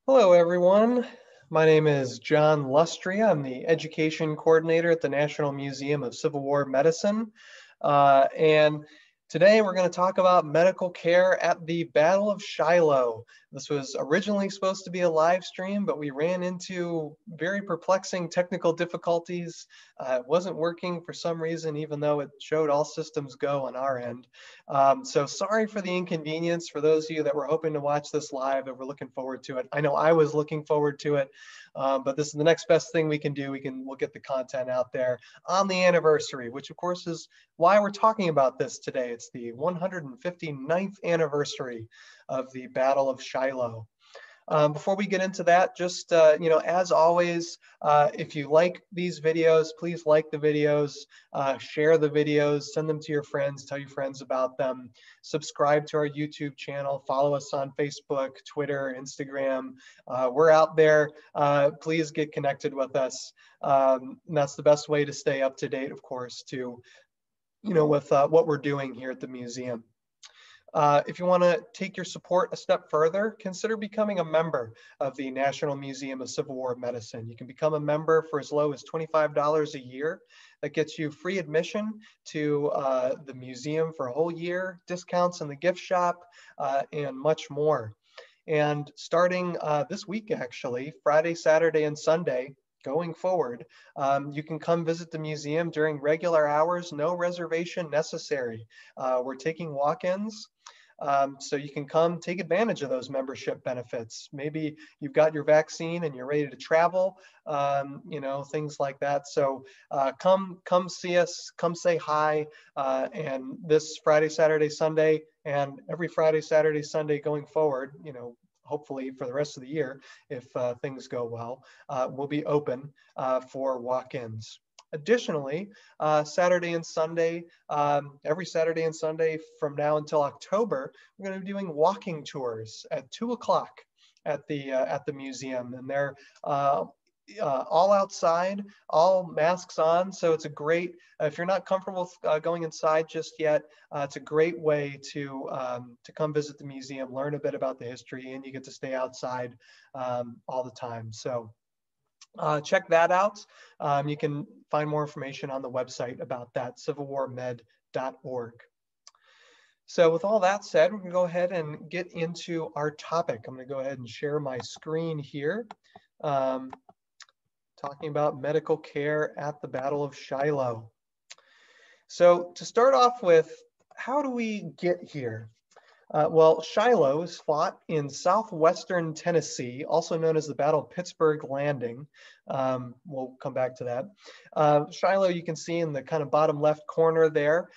Hello, everyone. My name is John Lustrea. I'm the Education Coordinator at the National Museum of Civil War Medicine. And today we're going to talk about medical care at the Battle of Shiloh. This was originally supposed to be a live stream, but we ran into very perplexing technical difficulties. It wasn't working for some reason, even though it showed all systems go on our end. So sorry for the inconvenience for those of you that were hoping to watch this live and were looking forward to it. I know I was looking forward to it, but this is the next best thing we can do. We'll get the content out there on the anniversary, which of course is why we're talking about this today. It's the 159th anniversary of the Battle of Shiloh. Before we get into that, just, as always, if you like these videos, please like the videos, share the videos, send them to your friends, tell your friends about them, subscribe to our YouTube channel, follow us on Facebook, Twitter, Instagram. We're out there. Please get connected with us. And that's the best way to stay up to date, of course, with what we're doing here at the museum. If you want to take your support a step further, consider becoming a member of the National Museum of Civil War Medicine. You can become a member for as low as $25 a year. That gets you free admission to the museum for a whole year, discounts in the gift shop, and much more. And starting this week, actually, Friday, Saturday, and Sunday, going forward, you can come visit the museum during regular hours, no reservation necessary. We're taking walk-ins. So you can come take advantage of those membership benefits. Maybe you've got your vaccine and you're ready to travel, things like that. So come see us, come say hi. And this Friday, Saturday, Sunday, and every Friday, Saturday, Sunday going forward, hopefully for the rest of the year, if things go well, will be open for walk-ins. Additionally, Saturday and Sunday, every Saturday and Sunday from now until October, we're going to be doing walking tours at 2 o'clock at the museum, and they're all outside, all masks on. So it's a great, if you're not comfortable going inside just yet, it's a great way to come visit the museum, learn a bit about the history, and you get to stay outside all the time. So check that out. You can find more information on the website about that, civilwarmed.org. So with all that said, we're going to go ahead and get into our topic. I'm going to go ahead and share my screen here, talking about medical care at the Battle of Shiloh. So to start off with, how do we get here? Well, Shiloh is fought in southwestern Tennessee, also known as the Battle of Pittsburgh Landing. We'll come back to that. Shiloh, you can see in the kind of bottom left corner there,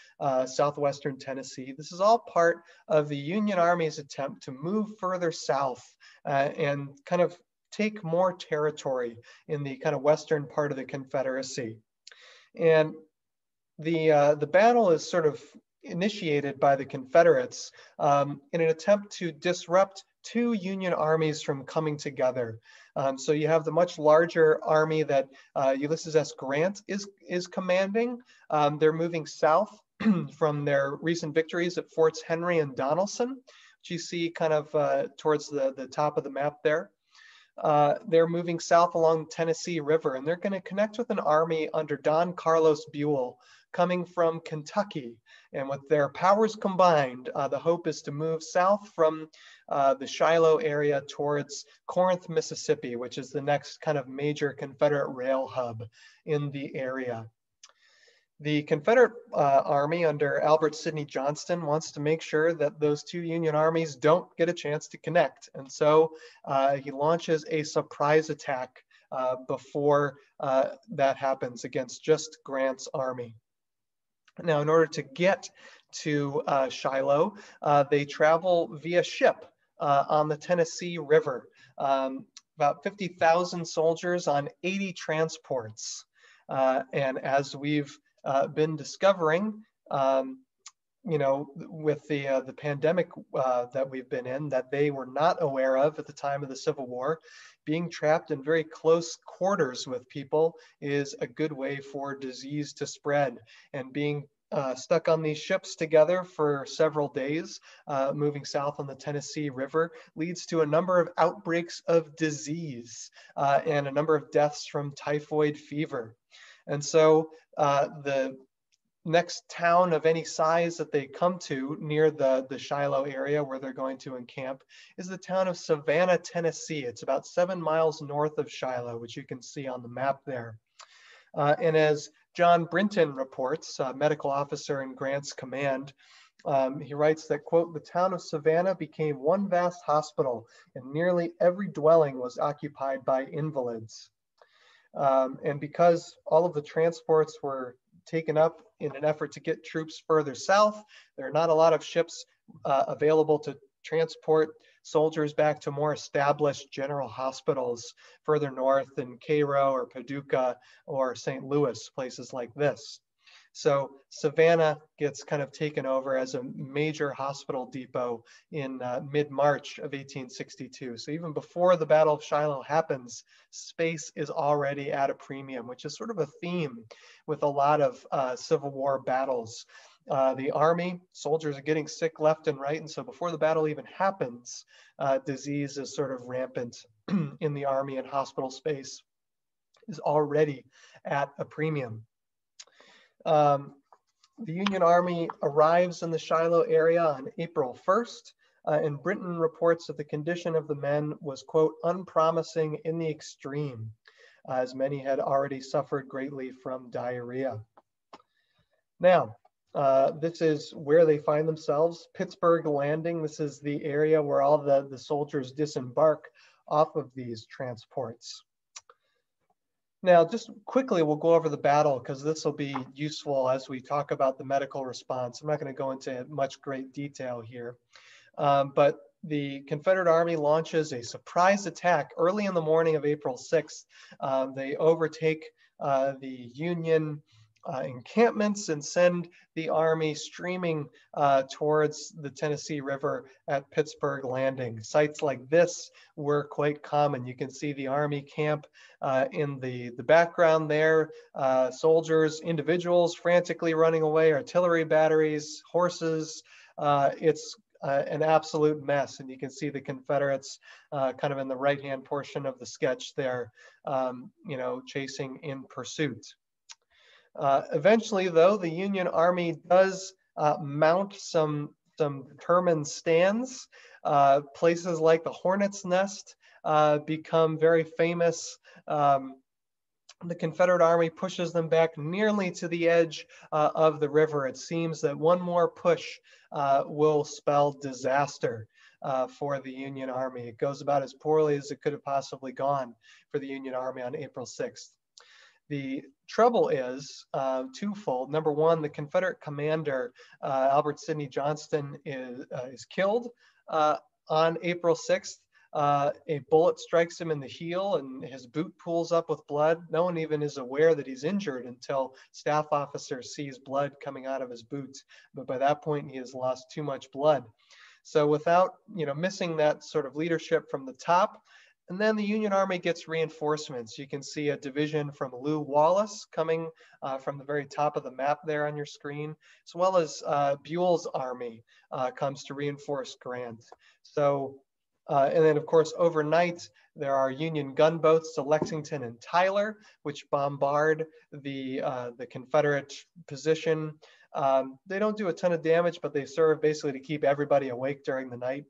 southwestern Tennessee. This is all part of the Union Army's attempt to move further south and kind of take more territory in the kind of western part of the Confederacy. And the battle is sort of initiated by the Confederates in an attempt to disrupt two Union armies from coming together. So you have the much larger army that Ulysses S. Grant is commanding. They're moving south from their recent victories at Forts Henry and Donelson, which you see kind of towards the top of the map there. They're moving south along the Tennessee River, and they're going to connect with an army under Don Carlos Buell coming from Kentucky. And with their powers combined, the hope is to move south from the Shiloh area towards Corinth, Mississippi, which is the next kind of major Confederate rail hub in the area. The Confederate Army under Albert Sidney Johnston wants to make sure that those two Union armies don't get a chance to connect. And so he launches a surprise attack before that happens against just Grant's army. Now, in order to get to Shiloh, they travel via ship on the Tennessee River, about 50,000 soldiers on 80 transports. And as we've been discovering, with the pandemic that we've been in, that they were not aware of at the time of the Civil War, being trapped in very close quarters with people is a good way for disease to spread. And being stuck on these ships together for several days, moving south on the Tennessee River, leads to a number of outbreaks of disease and a number of deaths from typhoid fever. And so the next town of any size that they come to near the Shiloh area where they're going to encamp is the town of Savannah, Tennessee. It's about 7 miles north of Shiloh, which you can see on the map there. And as John Brinton reports, medical officer in Grant's command, he writes that, quote, the town of Savannah became one vast hospital and nearly every dwelling was occupied by invalids. And because all of the transports were taken up in an effort to get troops further south, there are not a lot of ships available to transport soldiers back to more established general hospitals further north in Cairo or Paducah or St. Louis, places like this. So Savannah gets kind of taken over as a major hospital depot in mid-March of 1862. So even before the Battle of Shiloh happens, space is already at a premium, which is sort of a theme with a lot of Civil War battles. The army, soldiers are getting sick left and right. And so before the battle even happens, disease is sort of rampant in the army, and hospital space is already at a premium. The Union Army arrives in the Shiloh area on April 1st, and Brinton reports that the condition of the men was, quote, unpromising in the extreme, as many had already suffered greatly from diarrhea. Now, this is where they find themselves, Pittsburgh Landing. This is the area where all the soldiers disembark off of these transports. Now, just quickly, we'll go over the battle because this will be useful as we talk about the medical response. I'm not going to go into much great detail here, but the Confederate Army launches a surprise attack early in the morning of April 6th. They overtake the Union encampments and send the army streaming towards the Tennessee River at Pittsburgh Landing. Sites like this were quite common. You can see the army camp in the background there, soldiers, individuals frantically running away, artillery batteries, horses. It's an absolute mess. And you can see the Confederates kind of in the right-hand portion of the sketch there, chasing in pursuit. Eventually, though, the Union Army does mount some determined stands. Places like the Hornet's Nest become very famous. The Confederate Army pushes them back nearly to the edge of the river. It seems that one more push will spell disaster for the Union Army. It goes about as poorly as it could have possibly gone for the Union Army on April 6th. The trouble is twofold. Number one, the Confederate commander, Albert Sidney Johnston, is killed on April 6th. A bullet strikes him in the heel and his boot pools up with blood. No one even is aware that he's injured until staff officer sees blood coming out of his boots. But by that point, he has lost too much blood. So without missing that sort of leadership from the top, and then the Union Army gets reinforcements. You can see a division from Lew Wallace coming from the very top of the map there on your screen, as well as Buell's army comes to reinforce Grant. So, and then of course, overnight, there are Union gunboats to Lexington and Tyler, which bombard the Confederate position. They don't do a ton of damage, but they serve basically to keep everybody awake during the night.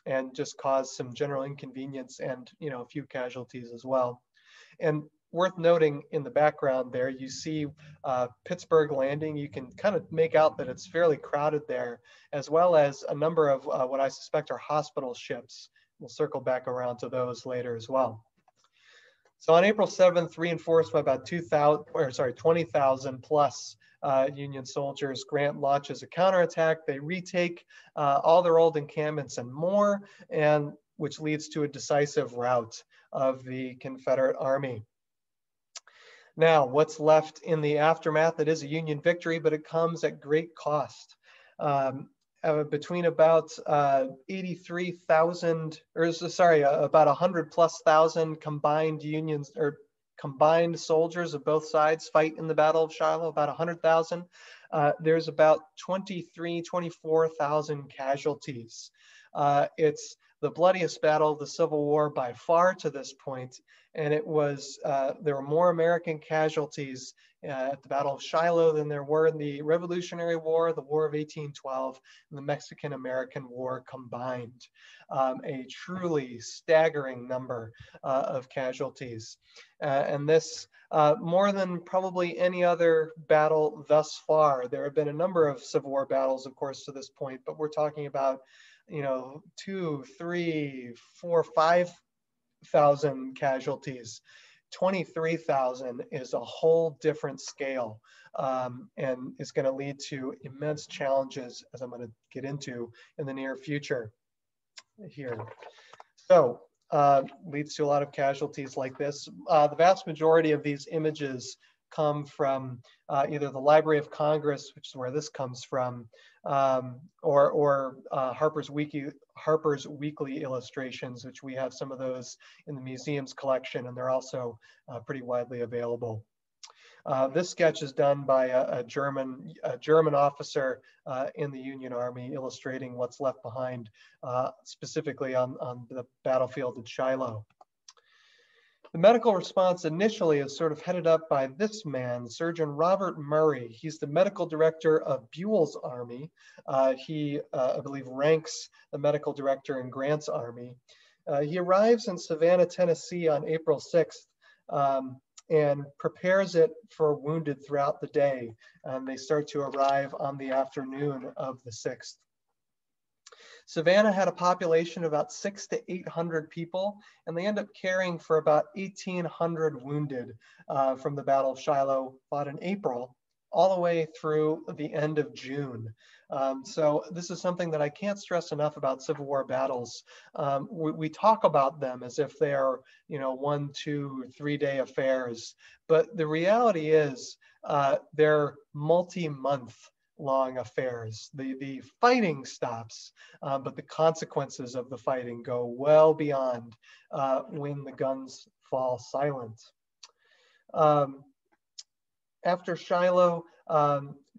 And just cause some general inconvenience and a few casualties as well. And worth noting in the background there, you see Pittsburgh Landing. You can kind of make out that it's fairly crowded there, as well as a number of what I suspect are hospital ships. We'll circle back around to those later as well. So on April 7th, reinforced by about 20,000 plus Union soldiers, Grant launches a counterattack. They retake all their old encampments and more, and which leads to a decisive rout of the Confederate Army. Now, what's left in the aftermath? It is a Union victory, but it comes at great cost. Between about 83,000, about 100 plus thousand combined combined soldiers of both sides fight in the Battle of Shiloh, about 100,000. there's about 24,000 casualties. It's the bloodiest battle of the Civil War by far to this point, and it was, there were more American casualties at the Battle of Shiloh than there were in the Revolutionary War, the War of 1812, and the Mexican-American War combined. A truly staggering number of casualties. And this, more than probably any other battle thus far. There have been a number of Civil War battles, of course, to this point, but we're talking about, 2, 3, 4, 5,000 casualties. 23,000 is a whole different scale, and is going to lead to immense challenges, as I'm going to get into in the near future here. So leads to a lot of casualties like this. The vast majority of these images come from either the Library of Congress, which is where this comes from, or Harper's Weekly illustrations, which we have some of those in the museum's collection, and they're also pretty widely available. This sketch is done by a German officer in the Union Army, illustrating what's left behind, specifically on the battlefield at Shiloh. The medical response initially is sort of headed up by this man, Surgeon Robert Murray. He's the medical director of Buell's Army. He, I believe, ranks the medical director in Grant's Army. He arrives in Savannah, Tennessee on April 6th. And prepares it for wounded throughout the day. They start to arrive on the afternoon of the 6th. Savannah had a population of about 600 to 800 people, and they end up caring for about 1,800 wounded from the Battle of Shiloh, fought in April, all the way through the end of June. So this is something that I can't stress enough about Civil War battles. We talk about them as if they are, 1, 2, 3 day affairs, but the reality is they're multi-month long affairs. The fighting stops, but the consequences of the fighting go well beyond when the guns fall silent. After Shiloh,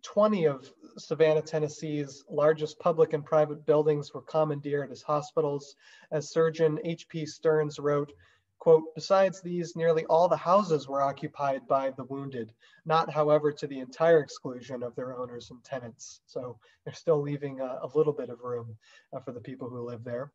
20 of Savannah, Tennessee's largest public and private buildings were commandeered as hospitals. As Surgeon H.P. Stearns wrote, quote, "Besides these, nearly all the houses were occupied by the wounded, not, however, to the entire exclusion of their owners and tenants." So they're still leaving a little bit of room for the people who live there.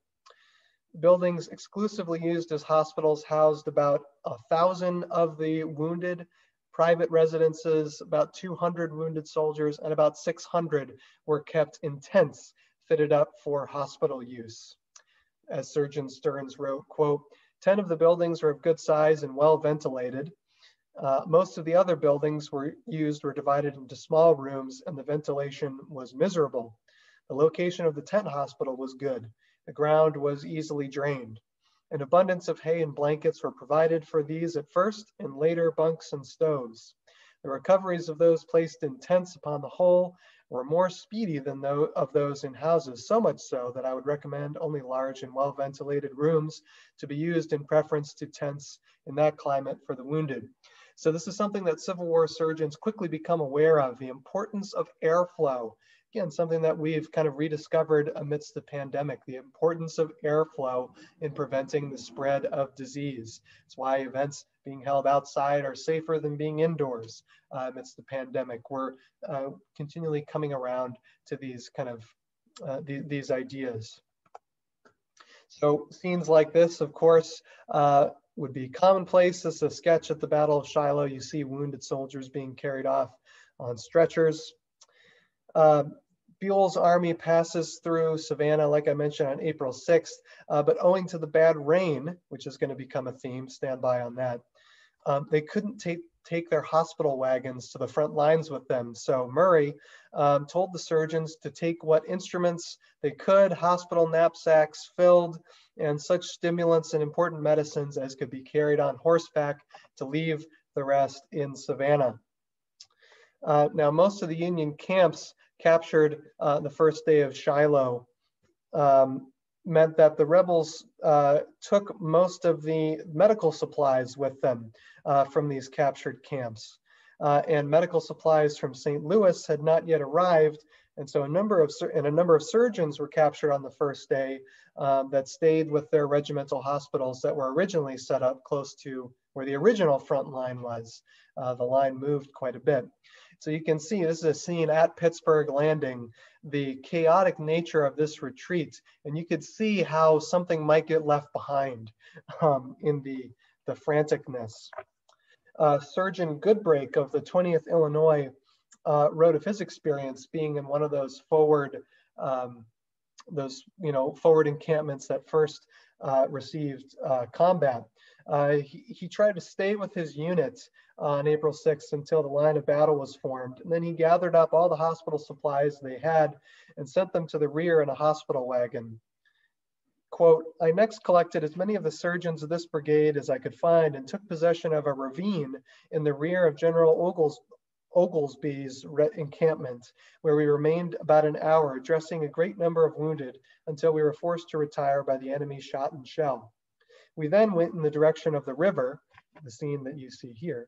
Buildings exclusively used as hospitals housed about 1,000 of the wounded. Private residences, about 200 wounded soldiers, and about 600 were kept in tents fitted up for hospital use. As Surgeon Stearns wrote, quote, 10 of the buildings were of good size and well ventilated. Most of the other buildings were divided into small rooms, and the ventilation was miserable. The location of the tent hospital was good. The ground was easily drained. An abundance of hay and blankets were provided for these at first, and later bunks and stoves. The recoveries of those placed in tents upon the whole were more speedy than those in houses, so much so that I would recommend only large and well-ventilated rooms to be used in preference to tents in that climate for the wounded. So this is something that Civil War surgeons quickly become aware of, the importance of airflow. Again, something that we've kind of rediscovered amidst the pandemic, the importance of airflow in preventing the spread of disease. It's why events being held outside are safer than being indoors amidst the pandemic. We're continually coming around to these kind of these ideas. So scenes like this, of course, would be commonplace. This is a sketch at the Battle of Shiloh. You see wounded soldiers being carried off on stretchers. Buell's army passes through Savannah, like I mentioned, on April 6th, but owing to the bad rain, which is going to become a theme, stand by on that, they couldn't take their hospital wagons to the front lines with them. So Murray told the surgeons to take what instruments they could, hospital knapsacks filled, and such stimulants and important medicines as could be carried on horseback to leave the rest in Savannah. Now, most of the Union camps captured the first day of Shiloh meant that the rebels took most of the medical supplies with them from these captured camps. and medical supplies from St. Louis had not yet arrived. And so a number of surgeons were captured on the first day that stayed with their regimental hospitals that were originally set up close to where the original front line was. The line moved quite a bit. So you can see this is a scene at Pittsburgh Landing, the chaotic nature of this retreat. And you could see how something might get left behind in the franticness. Surgeon Goodbrake of the 20th Illinois wrote of his experience being in one of those forward encampments that first received combat. He tried to stay with his unit on April 6th until the line of battle was formed. And then he gathered up all the hospital supplies they had and sent them to the rear in a hospital wagon. Quote, I next collected as many of the surgeons of this brigade as I could find and took possession of a ravine in the rear of General Oglesby's encampment, where we remained about an hour, dressing a great number of wounded until we were forced to retire by the enemy's shot and shell. We then went in the direction of the river, the scene that you see here.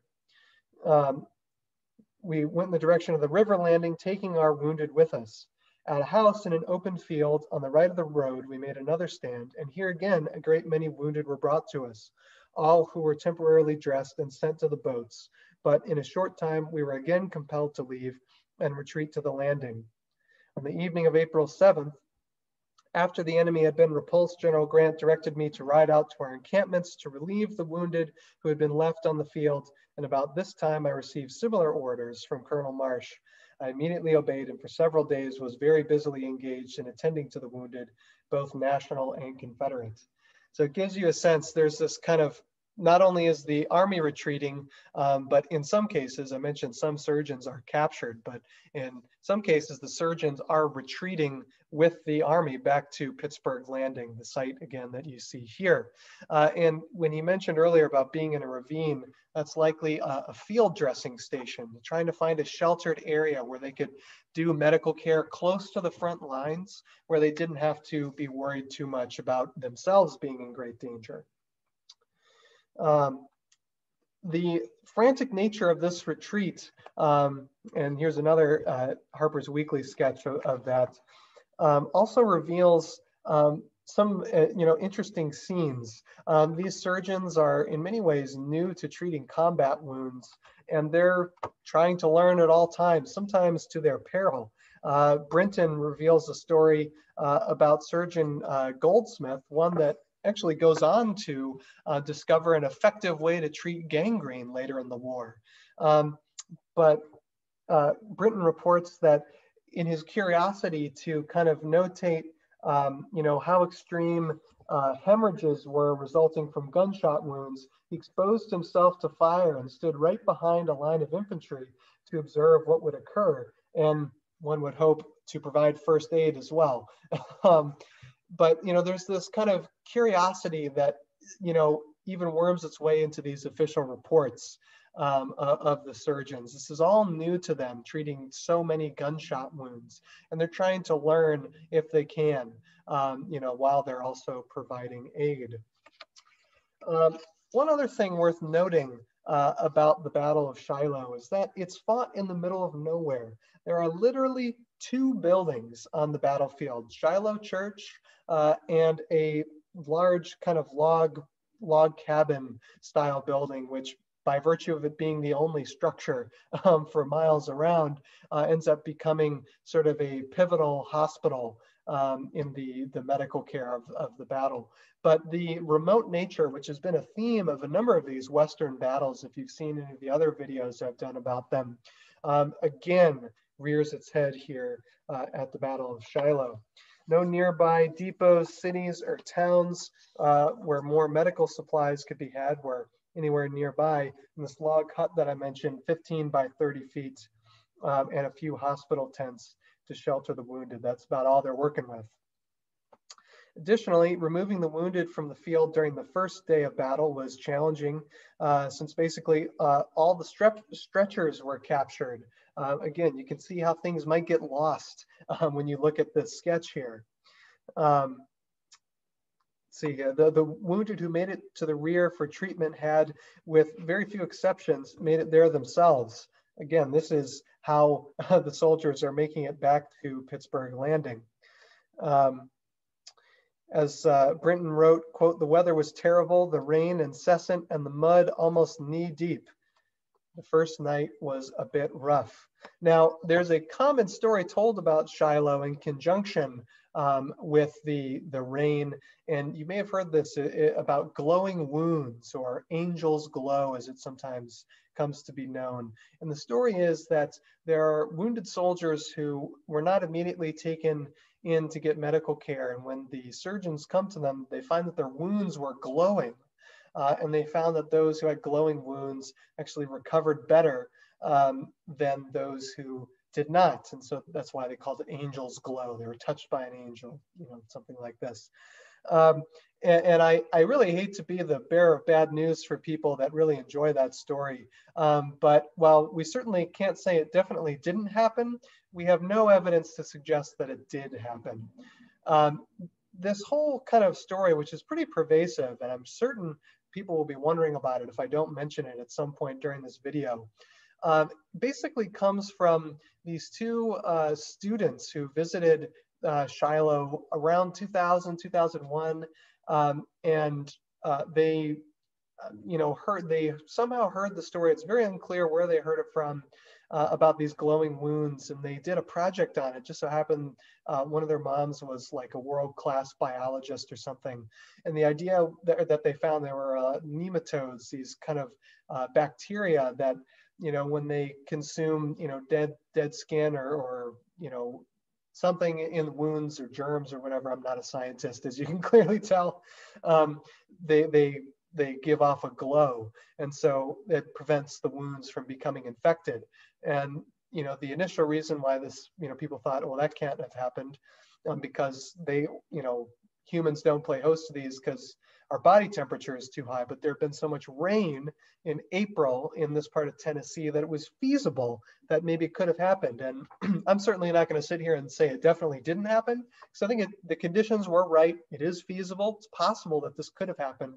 We went in the direction of the river landing, taking our wounded with us. At a house in an open field on the right of the road, we made another stand, and here again, a great many wounded were brought to us, all who were temporarily dressed and sent to the boats. But in a short time, we were again compelled to leave and retreat to the landing. On the evening of April 7th, after the enemy had been repulsed, General Grant directed me to ride out to our encampments to relieve the wounded who had been left on the field, and about this time I received similar orders from Colonel Marsh. I immediately obeyed and for several days was very busily engaged in attending to the wounded, both National and Confederate. So it gives you a sense, there's this kind of, not only is the Army retreating, but in some cases, I mentioned some surgeons are captured, but in some cases, the surgeons are retreating with the Army back to Pittsburgh Landing, the site again that you see here. And when you mentioned earlier about being in a ravine, that's likely a field dressing station, trying to find a sheltered area where they could do medical care close to the front lines, where they didn't have to be worried too much about themselves being in great danger. The frantic nature of this retreat, and here's another Harper's Weekly sketch of that, also reveals some interesting scenes. These surgeons are in many ways new to treating combat wounds, and they're trying to learn at all times, sometimes to their peril. Brinton reveals a story about Surgeon Goldsmith, one that actually goes on to discover an effective way to treat gangrene later in the war. But Brinton reports that in his curiosity to kind of notate how extreme hemorrhages were resulting from gunshot wounds, he exposed himself to fire and stood right behind a line of infantry to observe what would occur. And one would hope to provide first aid as well. But there's this kind of curiosity that even worms its way into these official reports of the surgeons. This is all new to them, treating so many gunshot wounds, and they're trying to learn if they can, while they're also providing aid. One other thing worth noting about the Battle of Shiloh is that it's fought in the middle of nowhere. There are literally two buildings on the battlefield, Shiloh Church and a large kind of log cabin style building, which by virtue of it being the only structure for miles around, ends up becoming sort of a pivotal hospital in the medical care of the battle. But the remote nature, which has been a theme of a number of these Western battles, if you've seen any of the other videos I've done about them, again, rears its head here at the Battle of Shiloh. No nearby depots, cities, or towns where more medical supplies could be had were anywhere nearby. And this log hut that I mentioned, 15 by 30 feet, and a few hospital tents to shelter the wounded. That's about all they're working with. Additionally, removing the wounded from the field during the first day of battle was challenging, since basically all the stretchers were captured. Again, you can see how things might get lost when you look at this sketch here. See, the wounded who made it to the rear for treatment had, with very few exceptions, made it there themselves. Again, this is how the soldiers are making it back to Pittsburgh Landing. As Brinton wrote, quote, "The weather was terrible, the rain incessant, and the mud almost knee deep. The first night was a bit rough." Now, there's a common story told about Shiloh in conjunction with the rain, and you may have heard this about glowing wounds, or angel's glow as it sometimes comes to be known. And the story is that there are wounded soldiers who were not immediately taken in to get medical care, and when the surgeons come to them, they find that their wounds were glowing. And they found that those who had glowing wounds actually recovered better than those who did not. And so that's why they called it angel's glow. They were touched by an angel, something like this. And I really hate to be the bearer of bad news for people that really enjoy that story. But while we certainly can't say it definitely didn't happen, we have no evidence to suggest that it did happen. This whole kind of story, which is pretty pervasive, and I'm certain people will be wondering about it if I don't mention it at some point during this video, basically comes from these two students who visited Shiloh around 2000, 2001, and they somehow heard the story. It's very unclear where they heard it from, about these glowing wounds, and they did a project on it. Just so happened one of their moms was like a world-class biologist or something, and the idea that they found, there were nematodes, these kind of bacteria that, when they consume dead skin or something in wounds or germs or whatever. I'm not a scientist, as you can clearly tell. They give off a glow, and so it prevents the wounds from becoming infected. And the initial reason why this, people thought, well, that can't have happened, because humans don't play host to these because our body temperature is too high. But there had been so much rain in April in this part of Tennessee that it was feasible that maybe it could have happened. And I'm certainly not going to sit here and say it definitely didn't happen, because I think the conditions were right. It is feasible. It's possible that this could have happened.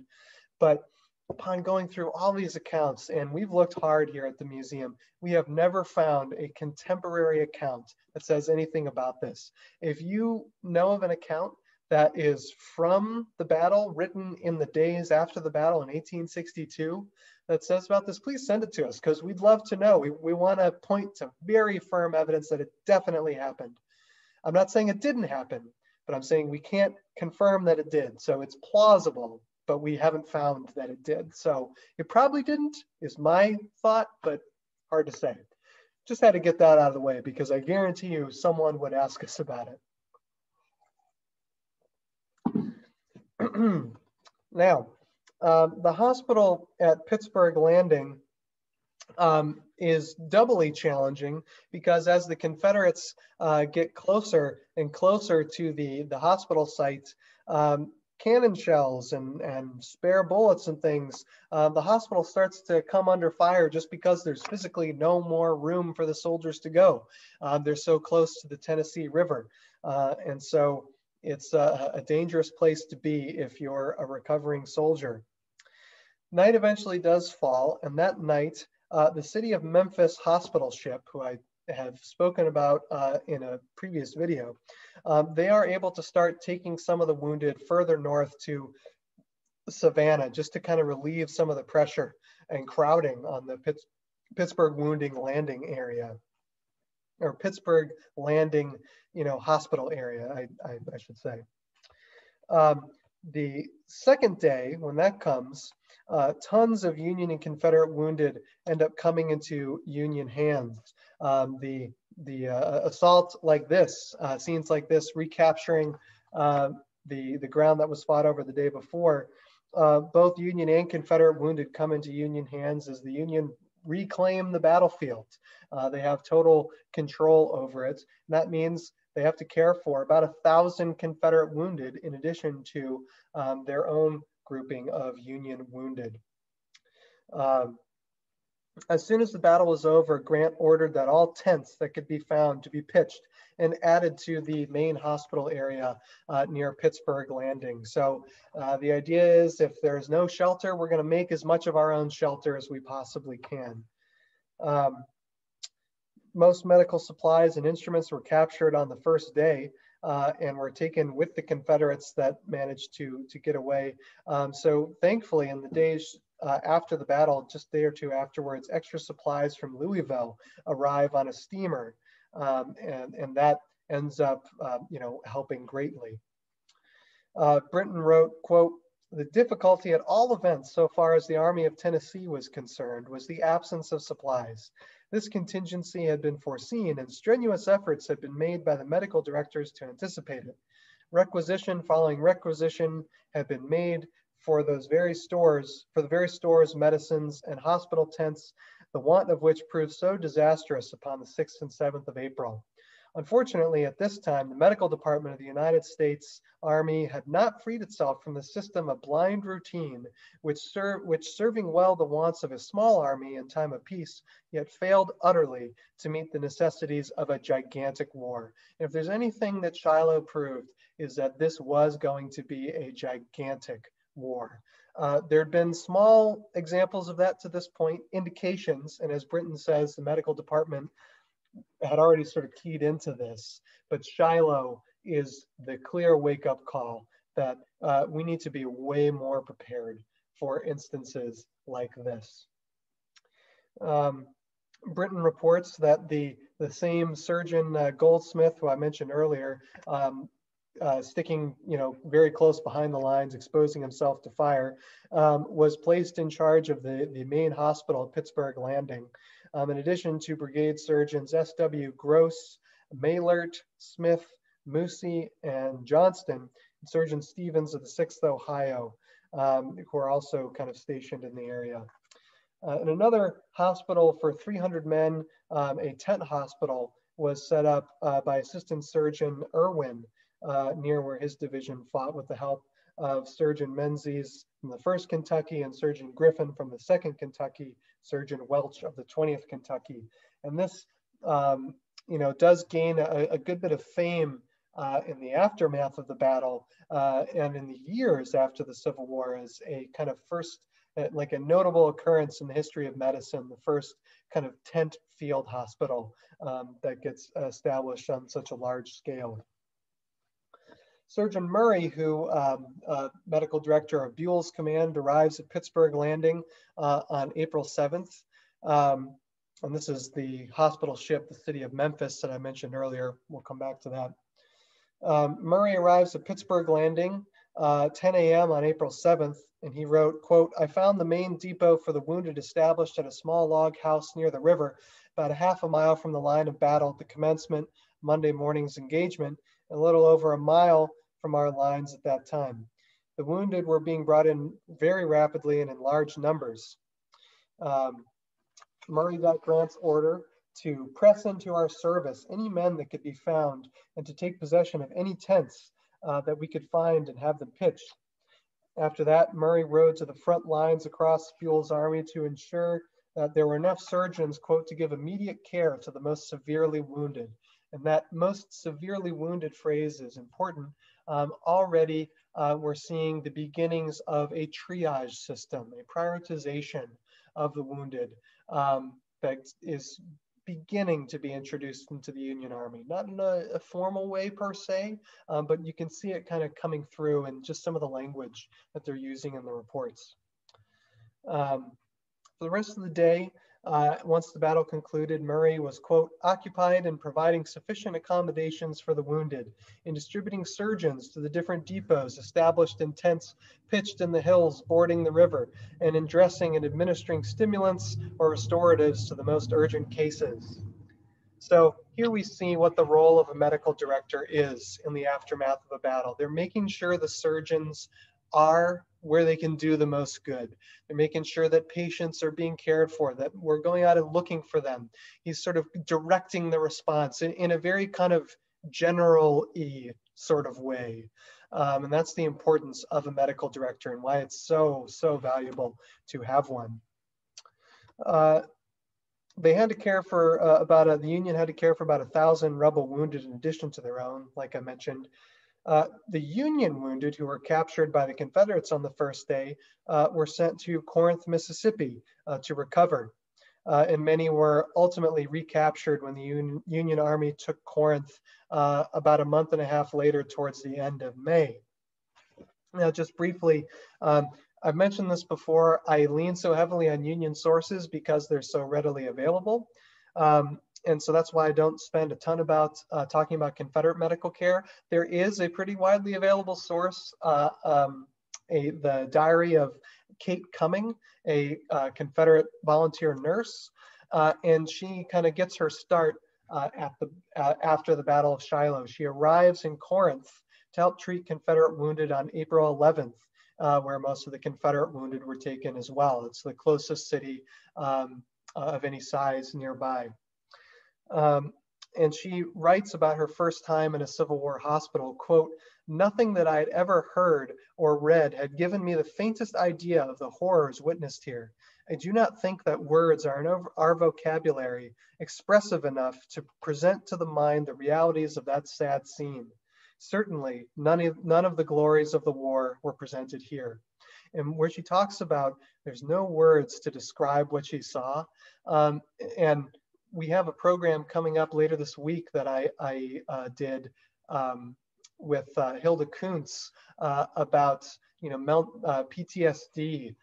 But upon going through all these accounts, and we've looked hard here at the museum, we have never found a contemporary account that says anything about this. If you know of an account that is from the battle, written in the days after the battle in 1862, that says about this, please send it to us, because we'd love to know. We want to point to very firm evidence that it definitely happened. I'm not saying it didn't happen, but I'm saying we can't confirm that it did. So it's plausible, but we haven't found that it did. So it probably didn't, is my thought, but hard to say. Just had to get that out of the way, because I guarantee you someone would ask us about it. Now, the hospital at Pittsburgh Landing is doubly challenging, because as the Confederates get closer and closer to the hospital site, cannon shells and spare bullets and things, the hospital starts to come under fire just because there's physically no more room for the soldiers to go. They're so close to the Tennessee River. And so it's a dangerous place to be if you're a recovering soldier. Night eventually does fall, and that night, the city of Memphis hospital ship, who I have spoken about in a previous video, they are able to start taking some of the wounded further north to Savannah, just to kind of relieve some of the pressure and crowding on the Pittsburgh Wounding Landing area, or Pittsburgh Landing, hospital area, I should say. The second day, when that comes, tons of Union and Confederate wounded end up coming into Union hands. The assault like this, scenes like this, recapturing the ground that was fought over the day before, both Union and Confederate wounded come into Union hands as the Union reclaim the battlefield. They have total control over it. And that means they have to care for about 1,000 Confederate wounded, in addition to their own grouping of Union wounded. As soon as the battle was over, Grant ordered that all tents that could be found to be pitched and added to the main hospital area near Pittsburgh Landing. So the idea is, if there's no shelter, we're going to make as much of our own shelter as we possibly can. most medical supplies and instruments were captured on the first day and were taken with the Confederates that managed to get away. So thankfully, in the days after the battle, just a day or two afterwards, extra supplies from Louisville arrive on a steamer, and that ends up, helping greatly. Brinton wrote, quote, "The difficulty at all events so far as the Army of Tennessee was concerned was the absence of supplies. This contingency had been foreseen and strenuous efforts had been made by the medical directors to anticipate it. Requisition following requisition had been made for the very stores, medicines, and hospital tents, the want of which proved so disastrous upon the 6th and 7th of April. Unfortunately, at this time, the medical department of the United States Army had not freed itself from the system of blind routine, which serving well the wants of a small army in time of peace, yet failed utterly to meet the necessities of a gigantic war." And if there's anything that Shiloh proved, is that this was going to be a gigantic war. There had been small examples of that to this point, indications, and as Brinton says, the medical department had already sort of keyed into this, but Shiloh is the clear wake-up call that we need to be way more prepared for instances like this. Brinton reports that the same surgeon Goldsmith, who I mentioned earlier, sticking very close behind the lines, exposing himself to fire, was placed in charge of the main hospital at Pittsburgh Landing. In addition to brigade surgeons S.W. Gross, Maylert, Smith, Moosey, and Johnston, and Surgeon Stevens of the 6th Ohio, who are also kind of stationed in the area. In another hospital for 300 men, a tent hospital was set up by Assistant Surgeon Irwin near where his division fought with the help of Surgeon Menzies from the 1st Kentucky and Surgeon Griffin from the 2nd Kentucky, Surgeon Welch of the 20th Kentucky. And this, does gain a good bit of fame in the aftermath of the battle and in the years after the Civil War as a kind of first, like a notable occurrence in the history of medicine, the first kind of tent field hospital that gets established on such a large scale. Surgeon Murray, who medical director of Buell's Command, arrives at Pittsburgh Landing on April 7th. And this is the hospital ship, the city of Memphis that I mentioned earlier. We'll come back to that. Murray arrives at Pittsburgh Landing 10 a.m. on April 7th, and he wrote, quote, "I found the main depot for the wounded established at a small log house near the river, about a half a mile from the line of battle at the commencement of Monday morning's engagement, a little over a mile from our lines at that time. The wounded were being brought in very rapidly and in large numbers. Murray got Grant's order to press into our service any men that could be found and to take possession of any tents that we could find and have them pitched. After that, Murray rode to the front lines across Buell's army to ensure that there were enough surgeons, quote, to give immediate care to the most severely wounded." And that most severely wounded phrase is important. Already we're seeing the beginnings of a triage system, a prioritization of the wounded that is beginning to be introduced into the Union Army. Not in a formal way per se, but you can see it kind of coming through in just some of the language that they're using in the reports. For the rest of the day, once the battle concluded, Murray was, quote, "occupied in providing sufficient accommodations for the wounded, in distributing surgeons to the different depots established in tents pitched in the hills bordering the river, and in dressing and administering stimulants or restoratives to the most urgent cases." So here we see what the role of a medical director is in the aftermath of a battle. They're making sure the surgeons are where they can do the most good. They're making sure that patients are being cared for, that we're going out and looking for them. He's sort of directing the response in a very kind of general-y sort of way. And that's the importance of a medical director and why it's so, so valuable to have one. They had to care for the Union had to care for about 1,000 rebel wounded in addition to their own, like I mentioned. The Union wounded who were captured by the Confederates on the first day were sent to Corinth, Mississippi to recover. and many were ultimately recaptured when the Union Army took Corinth about a month and a half later towards the end of May. Now, just briefly, I've mentioned this before, I lean so heavily on Union sources because they're so readily available. And so that's why I don't spend a ton about talking about Confederate medical care. There is a pretty widely available source, the diary of Kate Cummings, a Confederate volunteer nurse, and she kind of gets her start after the Battle of Shiloh. She arrives in Corinth to help treat Confederate wounded on April 11th, where most of the Confederate wounded were taken as well. It's the closest city of any size nearby. And she writes about her first time in a Civil War hospital, quote, "Nothing that I had ever heard or read had given me the faintest idea of the horrors witnessed here. I do not think that words are in our vocabulary expressive enough to present to the mind the realities of that sad scene. Certainly, none of the glories of the war were presented here." And where she talks about there's no words to describe what she saw. And we have a program coming up later this week that I did with Hilda Kuntz about PTSD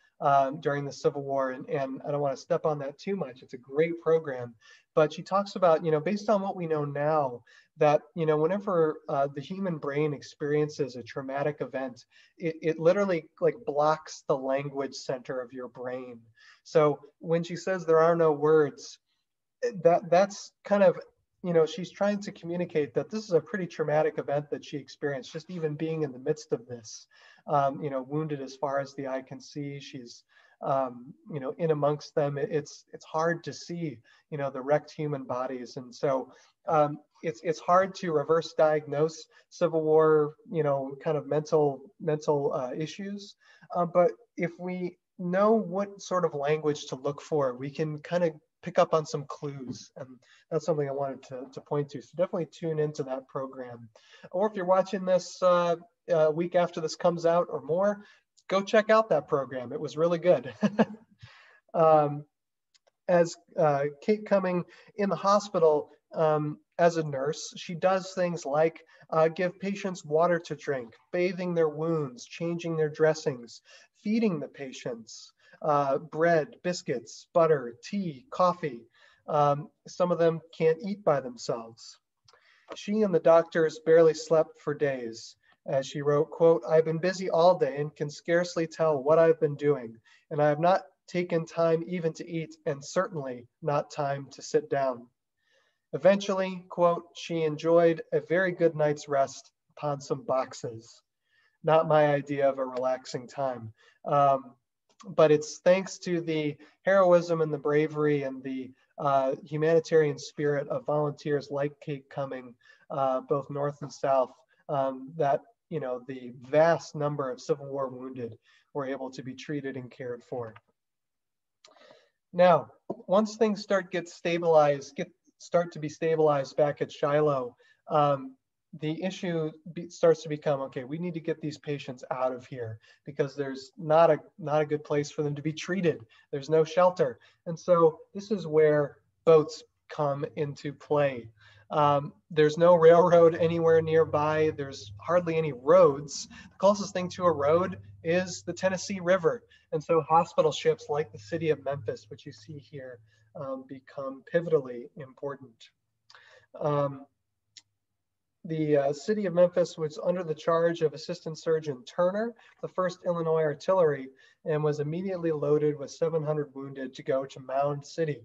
during the Civil War, and I don't want to step on that too much. It's a great program, but she talks about based on what we know now, that whenever the human brain experiences a traumatic event, it literally like blocks the language center of your brain. So when she says there are no words, that's kind of, she's trying to communicate that this is a pretty traumatic event that she experienced, just even being in the midst of this, wounded as far as the eye can see. She's, in amongst them. It's hard to see, the wrecked human bodies. And so it's hard to reverse diagnose Civil War, kind of mental issues. But if we know what sort of language to look for, we can kind of pick up on some clues, and that's something I wanted to point to. So definitely tune into that program. Or if you're watching this week after this comes out or more, go check out that program. It was really good. As Kate Cummings in the hospital as a nurse, she does things like give patients water to drink, bathing their wounds, changing their dressings, feeding the patients, bread, biscuits, butter, tea, coffee. Some of them can't eat by themselves. She and the doctors barely slept for days. As she wrote, quote, "I've been busy all day and can scarcely tell what I've been doing, and I have not taken time even to eat, and certainly not time to sit down." Eventually, quote, "she enjoyed a very good night's rest upon some boxes." Not my idea of a relaxing time. But it's thanks to the heroism and the bravery and the humanitarian spirit of volunteers like Kate Cummings, both North and South, that the vast number of Civil War wounded were able to be treated and cared for. Now, once things start to be stabilized back at Shiloh, the issue starts to become, okay, we need to get these patients out of here because there's not a good place for them to be treated. There's no shelter. And so this is where boats come into play. There's no railroad anywhere nearby. There's hardly any roads. The closest thing to a road is the Tennessee River. And so hospital ships like the city of Memphis, which you see here, become pivotally important. The city of Memphis was under the charge of Assistant Surgeon Turner, the 1st Illinois Artillery, and was immediately loaded with 700 wounded to go to Mound City.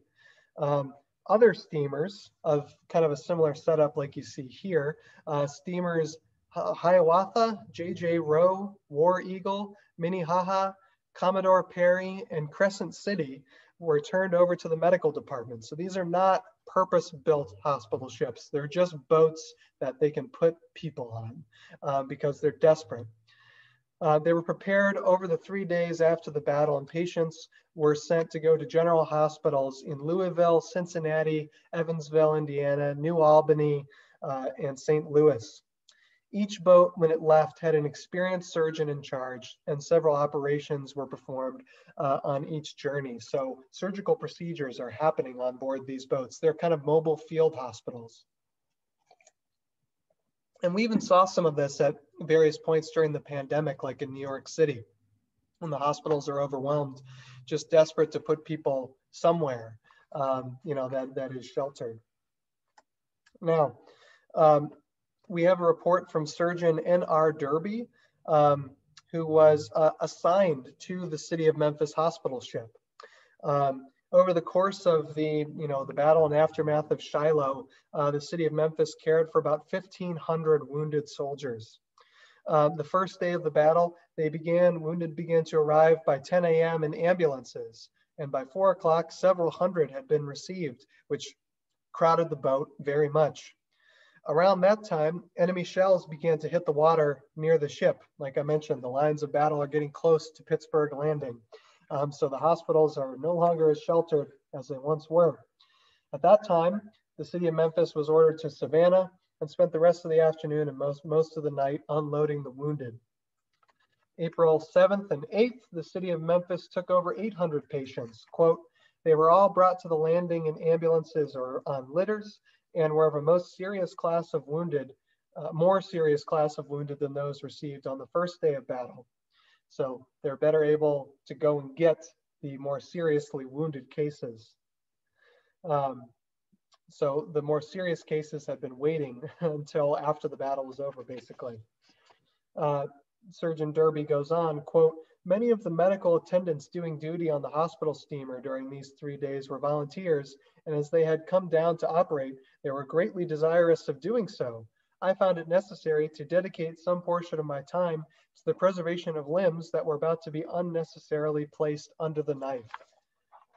Other steamers of kind of a similar setup like you see here, steamers Hiawatha, J.J. Rowe, War Eagle, Minnehaha, Commodore Perry, and Crescent City were turned over to the medical department. So these are not purpose-built hospital ships. They're just boats that they can put people on because they're desperate. They were prepared over the 3 days after the battle, and patients were sent to go to general hospitals in Louisville, Cincinnati, Evansville, Indiana, New Albany, and St. Louis. Each boat, when it left, had an experienced surgeon in charge, and several operations were performed on each journey. So surgical procedures are happening on board these boats. They're kind of mobile field hospitals. And we even saw some of this at various points during the pandemic, like in New York City, when the hospitals are overwhelmed, just desperate to put people somewhere, that is sheltered. Now, we have a report from Surgeon N.R. Derby, who was assigned to the City of Memphis hospital ship. Over the course of the battle and aftermath of Shiloh, the City of Memphis cared for about 1,500 wounded soldiers. The first day of the battle, wounded began to arrive by 10 a.m. in ambulances, and by 4 o'clock, several hundred had been received, which crowded the boat very much. Around that time, enemy shells began to hit the water near the ship. Like I mentioned, the lines of battle are getting close to Pittsburgh Landing. So the hospitals are no longer as sheltered as they once were. At that time, the City of Memphis was ordered to Savannah and spent the rest of the afternoon and most of the night unloading the wounded. April 7th and 8th, the City of Memphis took over 800 patients. Quote, they were all brought to the landing in ambulances or on litters, and were of a more serious class of wounded than those received on the first day of battle. So they're better able to go and get the more seriously wounded cases. So the more serious cases had been waiting until after the battle was over, basically. Surgeon Derby goes on, quote, many of the medical attendants doing duty on the hospital steamer during these 3 days were volunteers, and as they had come down to operate, they were greatly desirous of doing so. I found it necessary to dedicate some portion of my time to the preservation of limbs that were about to be unnecessarily placed under the knife.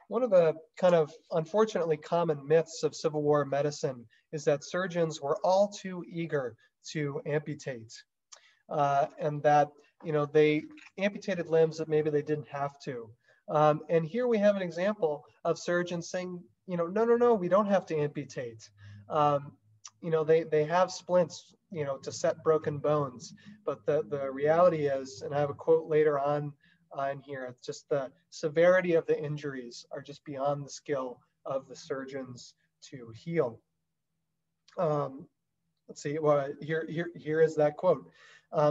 One of the kind of unfortunately common myths of Civil War medicine is that surgeons were all too eager to amputate, and that they amputated limbs that maybe they didn't have to. And here we have an example of surgeons saying, no, we don't have to amputate. They have splints, to set broken bones. But the reality is, and I have a quote later on in here, it's just the severity of the injuries are just beyond the skill of the surgeons to heal. Let's see, well, here is that quote.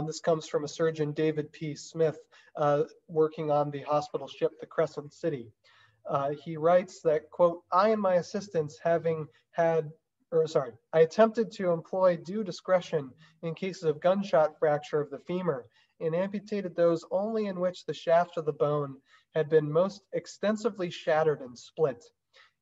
This comes from a surgeon, David P. Smith, working on the hospital ship, the Crescent City. He writes that, quote, I and my assistants I attempted to employ due discretion in cases of gunshot fracture of the femur and amputated those only in which the shaft of the bone had been most extensively shattered and split.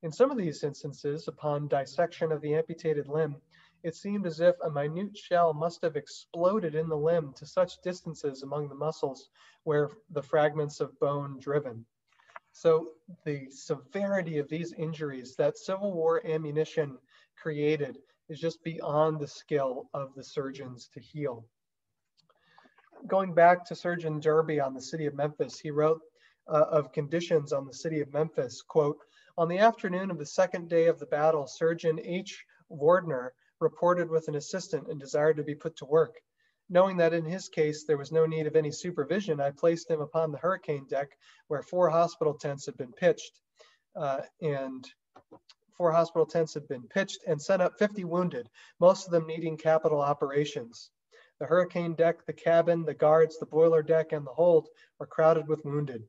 In some of these instances, upon dissection of the amputated limb, it seemed as if a minute shell must have exploded in the limb to such distances among the muscles where the fragments of bone driven. So the severity of these injuries that Civil War ammunition created is just beyond the skill of the surgeons to heal. Going back to Surgeon Derby on the City of Memphis, he wrote of conditions on the City of Memphis, quote, on the afternoon of the second day of the battle, Surgeon H. Wardner reported with an assistant and desired to be put to work. Knowing that in his case there was no need of any supervision, I placed him upon the hurricane deck where 4 hospital tents had been pitched, and sent up 50 wounded, most of them needing capital operations. The hurricane deck, the cabin, the guards, the boiler deck, and the hold were crowded with wounded.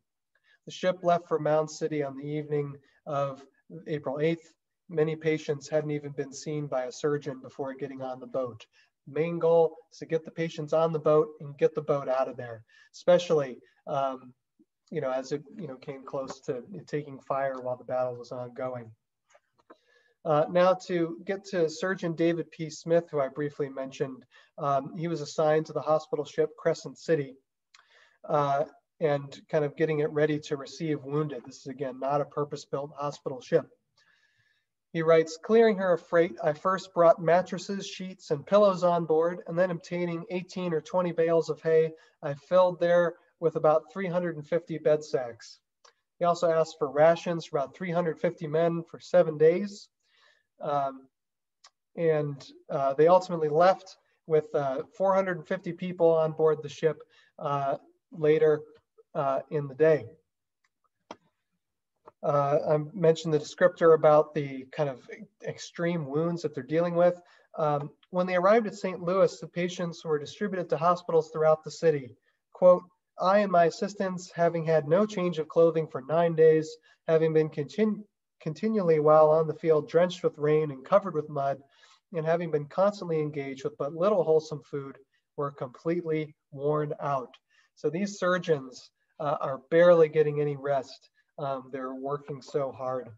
The ship left for Mound City on the evening of April 8th. Many patients hadn't even been seen by a surgeon before getting on the boat. The main goal is to get the patients on the boat and get the boat out of there, especially as it came close to taking fire while the battle was ongoing. Now to get to Surgeon David P. Smith, who I briefly mentioned, he was assigned to the hospital ship Crescent City and kind of getting it ready to receive wounded. This is, again, not a purpose-built hospital ship. He writes, clearing her of freight, I first brought mattresses, sheets, and pillows on board, and then obtaining 18 or 20 bales of hay, I filled there with about 350 bed sacks. He also asked for rations for about 350 men for 7 days. They ultimately left with 450 people on board the ship later in the day. I mentioned the descriptor about the kind of extreme wounds that they're dealing with. When they arrived at St. Louis, the patients were distributed to hospitals throughout the city. Quote, I and my assistants, having had no change of clothing for 9 days, having been continually while on the field drenched with rain and covered with mud, and having been constantly engaged with but little wholesome food, were completely worn out. So these surgeons are barely getting any rest. They're working so hard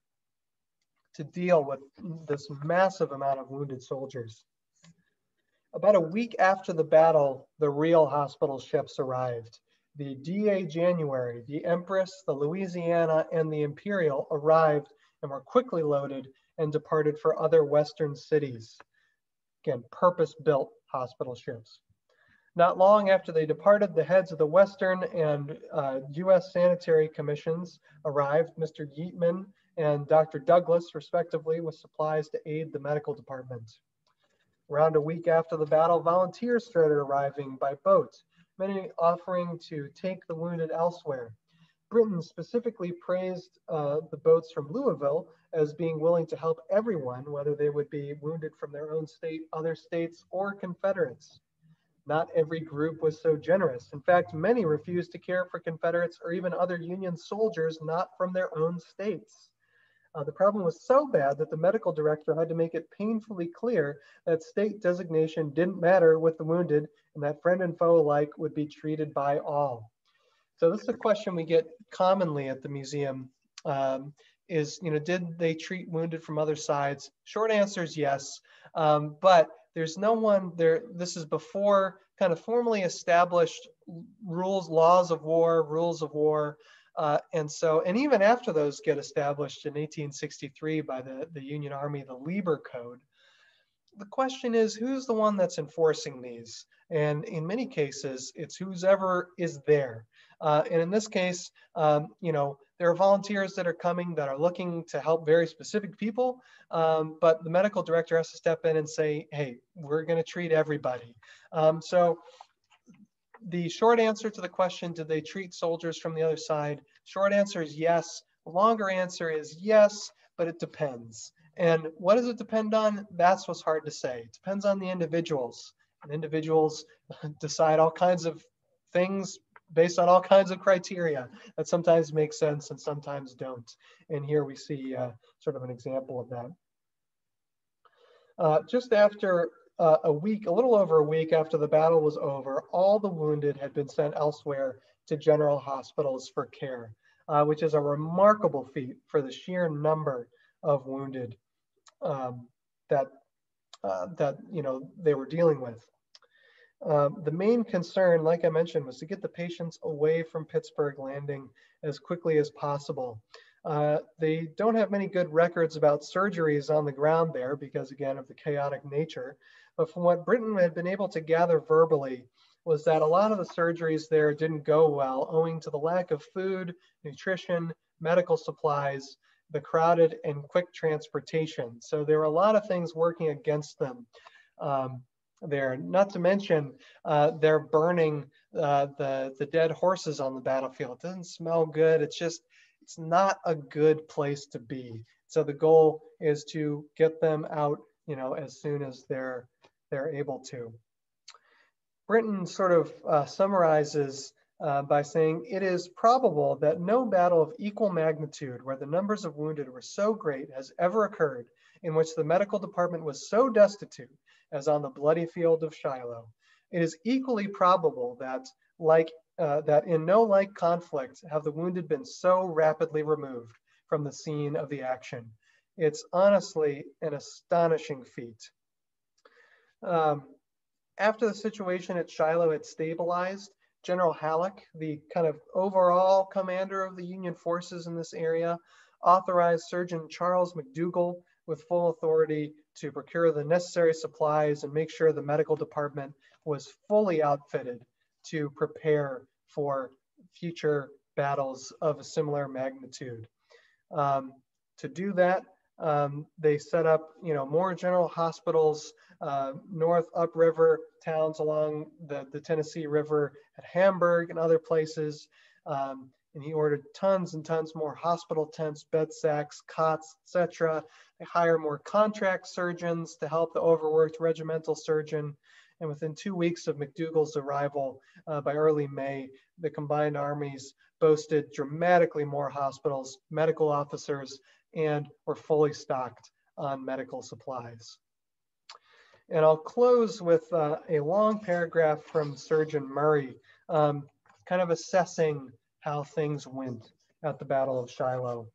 to deal with this massive amount of wounded soldiers. About a week after the battle, the real hospital ships arrived. The DA January, the Empress, the Louisiana, and the Imperial arrived and were quickly loaded and departed for other Western cities. Again, purpose-built hospital ships. Not long after they departed, the heads of the Western and U.S. Sanitary Commissions arrived, Mr. Yeatman and Dr. Douglas, respectively, with supplies to aid the medical department. Around a week after the battle, volunteers started arriving by boat, many offering to take the wounded elsewhere. Britain specifically praised the boats from Louisville as being willing to help everyone, whether they would be wounded from their own state, other states, or Confederates. Not every group was so generous. In fact, many refused to care for Confederates or even other Union soldiers not from their own states. The problem was so bad that the medical director had to make it painfully clear that state designation didn't matter with the wounded and that friend and foe alike would be treated by all. So this is a question we get commonly at the museum is, did they treat wounded from other sides? Short answer is yes, but there's no one there. This is before kind of formally established laws of war. And even after those get established in 1863 by the Union Army, the Lieber Code, the question is, who's the one that's enforcing these? And in many cases, it's who's ever is there. And in this case, there are volunteers that are coming that are looking to help very specific people, but the medical director has to step in and say, hey, we're going to treat everybody. So the short answer to the question, did they treat soldiers from the other side? Short answer is yes. The longer answer is yes, but it depends. And what does it depend on? That's what's hard to say. It depends on the individuals. And individuals decide all kinds of things based on all kinds of criteria that sometimes make sense and sometimes don't. And here we see sort of an example of that. Just after a little over a week after the battle was over, all the wounded had been sent elsewhere to general hospitals for care, which is a remarkable feat for the sheer number of wounded that they were dealing with. The main concern, like I mentioned, was to get the patients away from Pittsburgh Landing as quickly as possible. They don't have many good records about surgeries on the ground there because, again, of the chaotic nature. But from what Britain had been able to gather verbally was that a lot of the surgeries there didn't go well owing to the lack of food, nutrition, medical supplies, the crowded and quick transportation. So there were a lot of things working against them there. Not to mention, they're burning the dead horses on the battlefield. It doesn't smell good. It's not a good place to be. So the goal is to get them out, as soon as they're able to. Britain sort of summarizes by saying, it is probable that no battle of equal magnitude where the numbers of wounded were so great has ever occurred, in which the medical department was so destitute as on the bloody field of Shiloh. It is equally probable that, that in no like conflict have the wounded been so rapidly removed from the scene of the action. It's honestly an astonishing feat. After the situation at Shiloh had stabilized, General Halleck, the kind of overall commander of the Union forces in this area, authorized Surgeon Charles McDougall with full authority to procure the necessary supplies and make sure the medical department was fully outfitted to prepare for future battles of a similar magnitude. To do that, they set up, more general hospitals north upriver towns along the Tennessee River at Hamburg and other places. And he ordered tons and tons more hospital tents, bed sacks, cots, etc. They hire more contract surgeons to help the overworked regimental surgeon. And within 2 weeks of McDougall's arrival, by early May, the combined armies boasted dramatically more hospitals, medical officers, and were fully stocked on medical supplies. And I'll close with a long paragraph from Surgeon Murray, kind of assessing how things went at the Battle of Shiloh.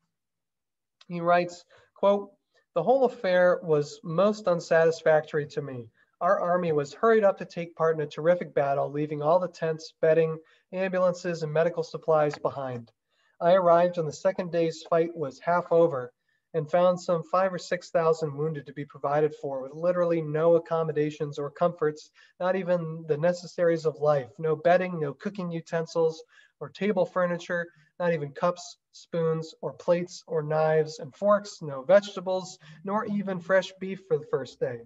He writes, quote, "The whole affair was most unsatisfactory to me. Our army was hurried up to take part in a terrific battle, leaving all the tents, bedding, ambulances, and medical supplies behind. I arrived when the second day's fight was half over and found some 5,000 or 6,000 wounded to be provided for, with literally no accommodations or comforts, not even the necessaries of life, no bedding, no cooking utensils or table furniture, not even cups, spoons, or plates, or knives and forks, no vegetables, nor even fresh beef for the first day.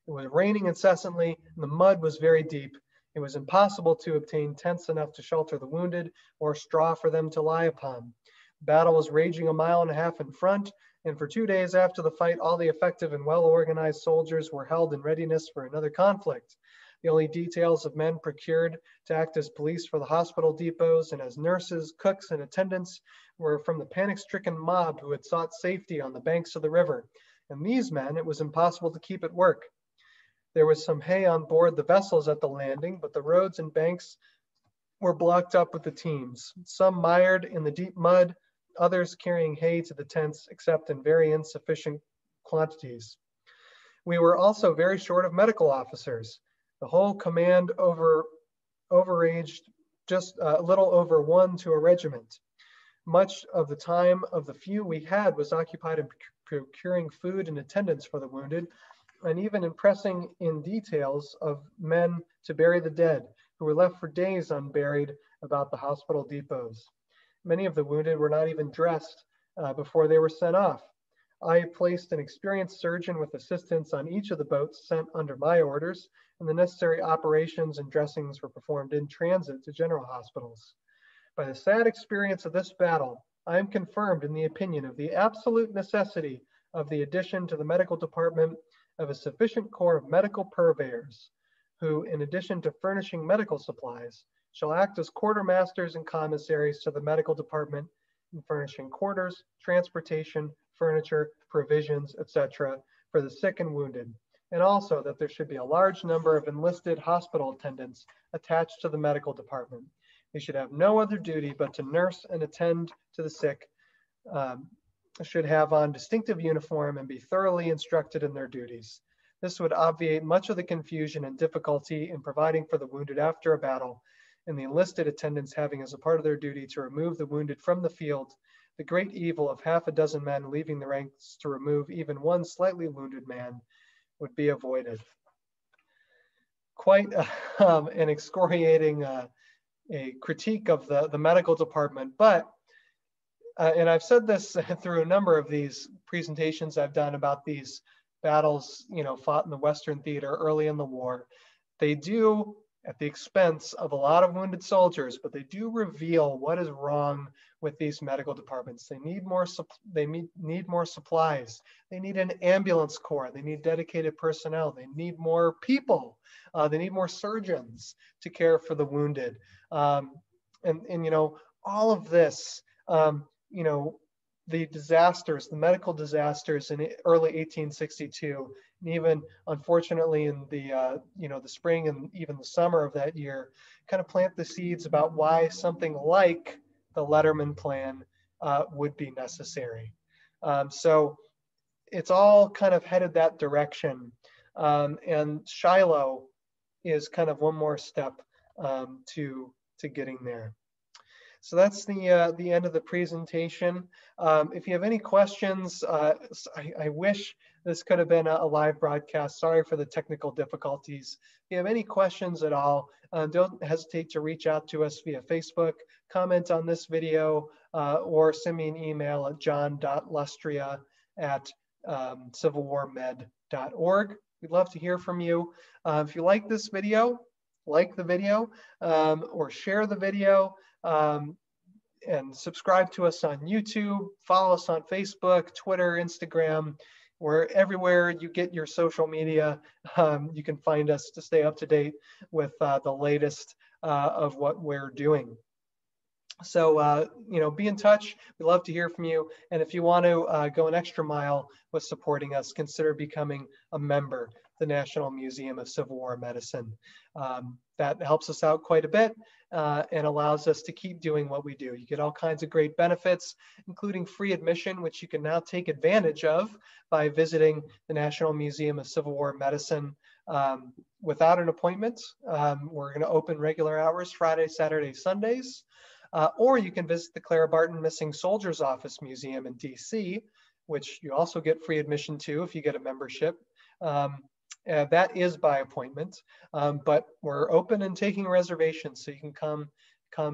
It was raining incessantly, and the mud was very deep. It was impossible to obtain tents enough to shelter the wounded or straw for them to lie upon. The battle was raging 1.5 miles in front, and for 2 days after the fight, all the effective and well-organized soldiers were held in readiness for another conflict. The only details of men procured to act as police for the hospital depots and as nurses, cooks, and attendants were from the panic-stricken mob who had sought safety on the banks of the river. And these men, it was impossible to keep at work. There was some hay on board the vessels at the landing, but the roads and banks were blocked up with the teams, some mired in the deep mud, others carrying hay to the tents, except in very insufficient quantities. We were also very short of medical officers. The whole command overaged just a little over 1 to a regiment. Much of the time of the few we had was occupied in procuring food and attendance for the wounded, and even in pressing in details of men to bury the dead, who were left for days unburied about the hospital depots. Many of the wounded were not even dressed before they were sent off. I placed an experienced surgeon with assistants on each of the boats sent under my orders, and the necessary operations and dressings were performed in transit to general hospitals. By the sad experience of this battle, I am confirmed in the opinion of the absolute necessity of the addition to the medical department of a sufficient corps of medical purveyors, who, in addition to furnishing medical supplies, shall act as quartermasters and commissaries to the medical department in furnishing quarters, transportation, furniture, provisions, etc., for the sick and wounded, and also that there should be a large number of enlisted hospital attendants attached to the medical department. They should have no other duty but to nurse and attend to the sick, should have on distinctive uniform and be thoroughly instructed in their duties. This would obviate much of the confusion and difficulty in providing for the wounded after a battle, and the enlisted attendants having as a part of their duty to remove the wounded from the field. The great evil of 6 men leaving the ranks to remove even one slightly wounded man would be avoided." Quite an excoriating a critique of the medical department, but and I've said this through a number of these presentations I've done about these battles, fought in the Western theater early in the war. They do, at the expense of a lot of wounded soldiers, but they do reveal what is wrong with these medical departments. They need more supplies. They need an ambulance corps. They need dedicated personnel. They need more people. They need more surgeons to care for the wounded. And all of this, the disasters, the medical disasters in early 1862, and even unfortunately in the spring and even the summer of that year, kind of plant the seeds about why something like the Letterman Plan would be necessary. So it's all kind of headed that direction, and Shiloh is kind of one more step to getting there. So that's the end of the presentation. If you have any questions, I wish this could have been a live broadcast. Sorry for the technical difficulties. If you have any questions at all, don't hesitate to reach out to us via Facebook, comment on this video, or send me an email at john.lustrea@civilwarmed.org. We'd love to hear from you. If you like this video, like the video or share the video. And subscribe to us on YouTube, follow us on Facebook, Twitter, Instagram, where everywhere you get your social media, you can find us to stay up to date with the latest of what we're doing. So, be in touch. We'd love to hear from you. And if you want to go an extra mile with supporting us, consider becoming a member of the National Museum of Civil War Medicine. That helps us out quite a bit and allows us to keep doing what we do. You get all kinds of great benefits, including free admission, which you can now take advantage of by visiting the National Museum of Civil War Medicine without an appointment. We're going to open regular hours Friday, Saturday, Sundays. Or you can visit the Clara Barton Missing Soldiers Office Museum in DC, which you also get free admission to if you get a membership. That is by appointment, but we're open and taking reservations, so you can come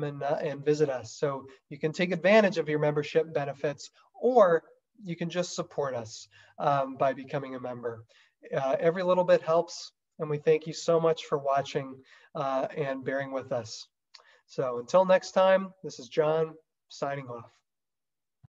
and visit us. So you can take advantage of your membership benefits, or you can just support us by becoming a member. Every little bit helps, and we thank you so much for watching and bearing with us. So until next time, this is John signing off.